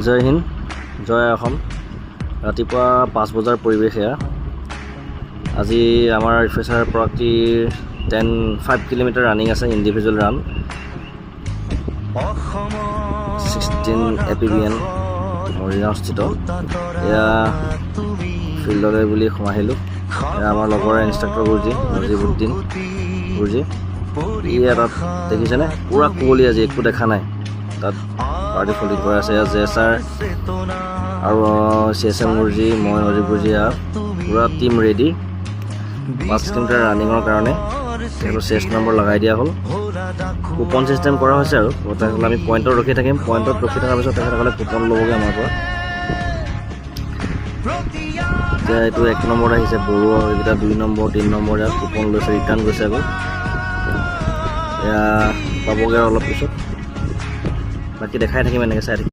জয় হিন্দ, জয় অসম। ৰাতিপুৱা 5 বজাৰ পৰিৱেশ এয়া। আজি আমাৰ ৰিফ্ৰেছাৰ প্ৰগতিৰ 5 কিলোমিটাৰ ৰানিং আছে, ইণ্ডিভিজুৱেল ৰান 16 APBN মৰিগাঁওস্থিত। এয়া ফিল্ডলৈ বুলি সোমাই আহিলোঁ। এয়া আমাৰ লগৰে ইনষ্ট্ৰাক্টৰ গুৰুজী নজিবুদ্দিন গুৰুজী। ই তাত দেখিছেনে, পূৰা কুঁৱলী, আজি একো দেখা নাই। তাত পাৰ্টি ফল্ডিং কৰি আছে। JSR আৰু CSM গুৰুজী, মই নজিব গুৰুজী, পূৰা টীম ৰেডি 5 কিলোমিটাৰ ৰানিঙৰ কাৰণে। তেখেতৰ চেষ্ট নম্বৰ লগাই দিয়া হ'ল। কুপন ছিষ্টেম কৰা হৈছে আৰু তেখেতসকলে আমি পইণ্টত ৰখি থাকিম। পইণ্টত ৰখি থকাৰ পিছত তেখেতসকলে কুপন ল'বগৈ আমাৰ পৰা। এতিয়া এইটো 1 নম্বৰত আহিছে বড়ো, এইকেইটা 2 নম্বৰ 3 নম্বৰ ইয়াত কুপন লৈছে, ৰিটাৰ্ণ গৈছে আকৌ। এয়া পাবগৈ অলপ পিছত। বাকী দেখাই থাকিম, এনেকৈ চাই থাকিম।